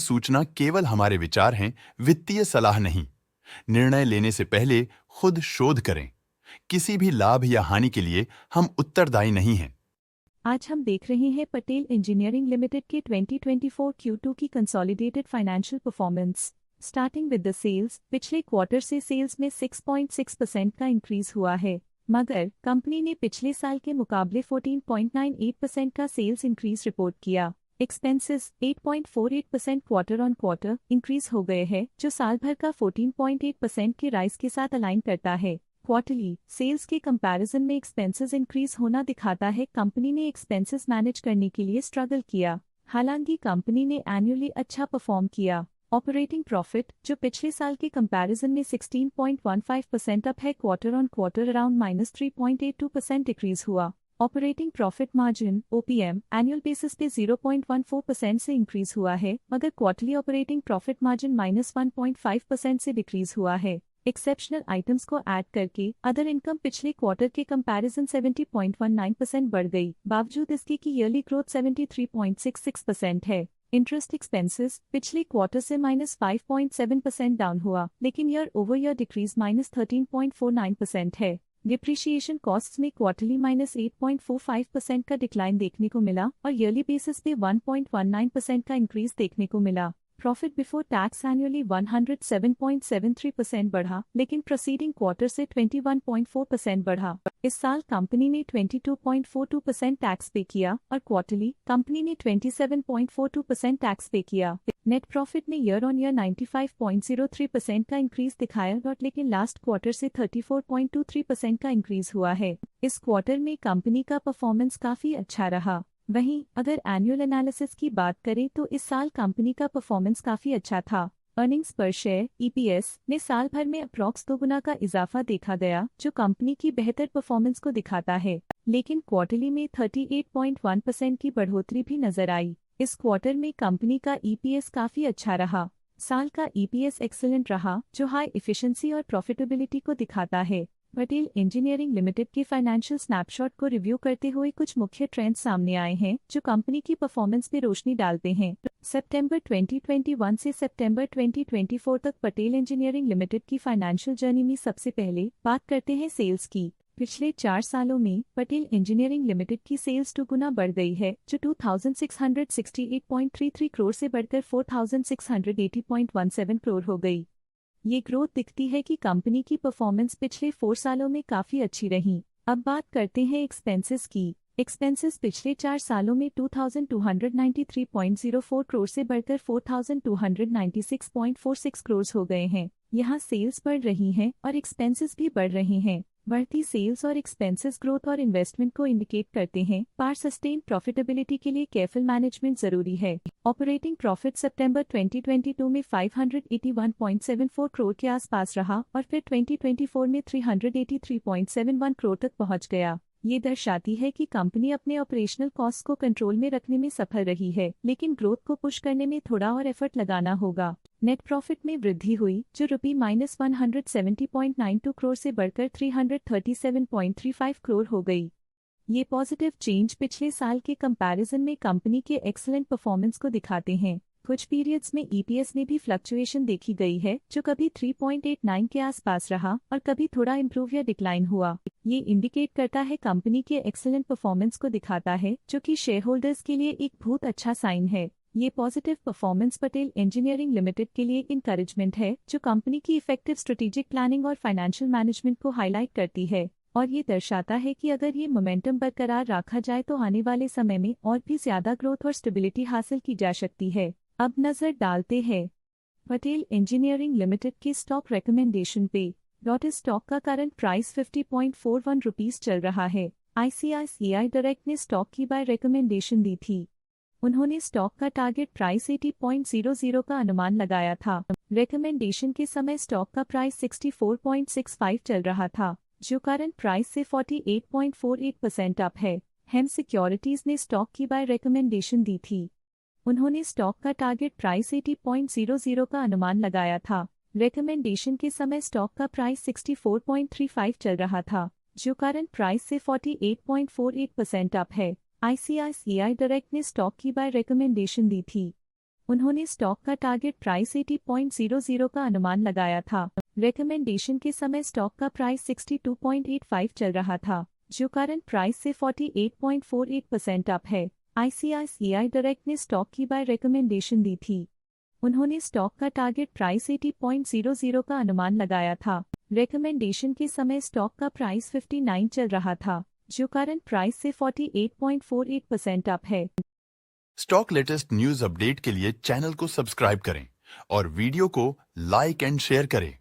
सूचना केवल हमारे विचार हैं, वित्तीय सलाह नहीं। निर्णय लेने से पहले खुद शोध करें। किसी भी लाभ या हानि के लिए हम उत्तरदायी नहीं हैं। आज हम देख रहे हैं पटेल इंजीनियरिंग लिमिटेड के 2024 Q2 की consolidated financial performance. Starting with the sales, पिछले क्वार्टर से सेल्स में 6.6% का इंक्रीज हुआ है, मगर कंपनी ने पिछले साल के मुकाबले 14.98% का सेल्स इंक्रीज रिपोर्ट किया। Expenses 8.48% quarter on quarter increase हो गए हैं, जो साल भर का 14.8% के राइज के साथ अलाइन करता है। क्वार्टरली सेल्स के कंपैरिजन में एक्सपेंसेस इंक्रीज होना दिखाता है कंपनी ने एक्सपेंसेस मैनेज करने के लिए स्ट्रगल किया। हालांकि कंपनी ने एनुअली अच्छा परफॉर्म किया। ऑपरेटिंग प्रॉफिट, जो पिछले साल के कंपैरिजन में 16.15% अप है, quarter on quarter around -3.82% decrease हुआ। Operating profit margin OPM annual basis पे 0.14% से इंक्रीज हुआ है, मगर क्वार्टरली ऑपरेटिंग प्रॉफिट मार्जिन -1.5% से डिक्रीज हुआ है। एक्सेप्शनल आइटम्स को ऐड करके अदर इनकम पिछले क्वार्टर के कंपैरिजन 70.19% बढ़ गई, बावजूद इसके कि ईयरली ग्रोथ 73.66% है। इंटरेस्ट एक्सपेंसेस पिछले क्वार्टर से -5.7% डाउन हुआ, लेकिन ईयर ओवर ईयर डिक्रीज -13.49% है। डिप्रिशिएशन कॉस्ट्स में क्वार्टरली -8.45% का डिक्लाइन देखने को मिला और ईयरली बेसिस पे 1.19% का इंक्रीज देखने को मिला। प्रॉफिट बिफोर टैक्स एनुअली 107.73% बढ़ा, लेकिन प्रोसीडिंग क्वार्टर से 21.4% बढ़ा। इस साल कंपनी ने 22.42% टैक्स पे किया और क्वार्टरली कंपनी ने 27.42% टैक्स पे किया। नेट प्रॉफिट ने ईयर ऑन ईयर 95.03% का इंक्रीज दिखाया, लेकिन लास्ट क्वार्टर से 34.23% का इंक्रीज हुआ है। इस क्वार्टर में कंपनी का परफॉर्मेंस काफी अच्छा रहा। वहीं अगर एनुअल एनालिसिस की बात करें तो इस साल कंपनी का परफॉर्मेंस काफी अच्छा था। अर्निंग्स पर शेयर EPS ने साल भर में अप्रॉक्स 2 गुना का इजाफा देखा गया, जो कंपनी की बेहतर परफॉर्मेंस को दिखाता है। लेकिन क्वार्टरली में 38.1% की बढ़ोतरी भी नजर आई। इस क्वार्टर में कंपनी का EPS काफी अच्छा रहा। साल का EPS एक्सीलेंट रहा, जो हाई एफिशिएंसी और प्रॉफिटेबिलिटी को दिखाता है। पटेल इंजीनियरिंग लिमिटेड के फाइनेंशियल स्नैपशॉट को रिव्यू करते हुए कुछ मुख्य ट्रेंड्स सामने आए हैं, जो कंपनी की परफॉर्मेंस पे रोशनी डालते हैं। सितंबर 2021 से सितंबर 2024 तक पटेल इंजीनियरिंग लिमिटेड की फाइनेंशियल जर्नी में सबसे पहले बात करते हैं सेल्स की। पिछले 4 सालों में पटेल इंजीनियरिंग लिमिटेड की सेल्स 2 गुना बढ़ गई है, जो 2668.33 करोड़ से बढ़कर 4680.17 करोड़ हो गई। ये ग्रोथ दिखती है कि कंपनी की परफॉर्मेंस पिछले 4 सालों में काफी अच्छी रही। अब बात करते हैं एक्सपेंसेस की। एक्सपेंसेस पिछले 4 सालों में 2293.04 करोड़ से बढ़कर 4296.46 करोड़ हो गए हैं। यहाँ सेल्स बढ़ रही हैं और एक्सपेंसेस भी बढ़ रहे हैं। बढ़ती सेल्स और एक्सपेंसेस ग्रोथ और इन्वेस्टमेंट को इंडिकेट करते हैं, पर सस्टेन प्रॉफिटेबिलिटी के लिए केयरफुल मैनेजमेंट जरूरी है। ऑपरेटिंग प्रॉफिट सितंबर 2022 में 581.74 करोड़ के आसपास रहा और फिर 2024 में 383.71 करोड़ तक पहुंच गया। ये दर्शाती है कि कंपनी अपने ऑपरेशनल कॉस्ट को कंट्रोल में रखने में सफल रही है, लेकिन ग्रोथ को पुश करने में थोड़ा और एफर्ट लगाना होगा। नेट प्रॉफिट में वृद्धि हुई, जो ₹170.92 करोड़ से बढ़कर 337.35 करोड़ हो गई। ये पॉजिटिव चेंज पिछले साल के कंपैरिजन में कंपनी के एक्सीलेंट परफॉर्मेंस को दिखाते हैं। कुछ पीरियड्स में EPS में भी फ्लक्चुएशन देखी गई है, जो कभी 3.89 के आसपास रहा और कभी थोड़ा इम्प्रूव या डिक्लाइन हुआ। ये इंडिकेट करता है कंपनी के एक्सीलेंट परफॉर्मेंस को दिखाता है, जो कि शेयर होल्डर्स के लिए एक बहुत अच्छा साइन है। ये positive performance Patel engineering limited के लिए इंकरेजमेंट है, जो कंपनी की इफेक्टिव स्ट्रेटेजिक प्लानिंग और फाइनेंशियल मैनेजमेंट को हाईलाइट करती है और ये दर्शाता है कि अगर ये मोमेंटम बरकरार रखा जाए तो आने वाले समय में और भी ज्यादा ग्रोथ और स्टेबिलिटी हासिल की जा सकती है। अब नजर डालते हैं पटेल इंजीनियरिंग लिमिटेड के स्टॉक रिकमेंडेशन पे। स्टॉक का करंट प्राइस 50.41 रुपीस चल रहा है। ICICI डायरेक्ट ने स्टॉक की बाय रिकमेंडेशन दी थी। उन्होंने स्टॉक का टारगेट प्राइस 80.00 का अनुमान लगाया था। रिकमेंडेशन के समय स्टॉक का प्राइस 64.65 चल रहा था, जो करंट प्राइस से 48.48% अप है। हेम सिक्योरिटीज ने स्टॉक की बाय रिकमेंडेशन दी थी। उन्होंने स्टॉक का टारगेट प्राइस 80.00 का अनुमान लगाया था। रिकमेंडेशन के समय स्टॉक का प्राइस 64.35 चल रहा था, जो करंट प्राइस से 48.48% अप है। ICICI डायरेक्ट ने स्टॉक की बाय रिकमेंडेशन दी थी। उन्होंने स्टॉक का टारगेट प्राइस 80.00 का अनुमान लगाया था। रिकमेंडेशन के समय स्टॉक का प्राइस 62.85 चल रहा था, जो करंट प्राइस से 48.48% अप है। ICICI डायरेक्ट ने स्टॉक की बाय रिकमेंडेशन दी थी। उन्होंने स्टॉक का टारगेट प्राइस 80.00 का अनुमान लगाया था। रिकमेंडेशन के समय स्टॉक का प्राइस 59 चल रहा था, जो करंट प्राइस से 48.48% अप है। स्टॉक लेटेस्ट न्यूज अपडेट के लिए चैनल को सब्सक्राइब करें और वीडियो को लाइक एंड शेयर करें।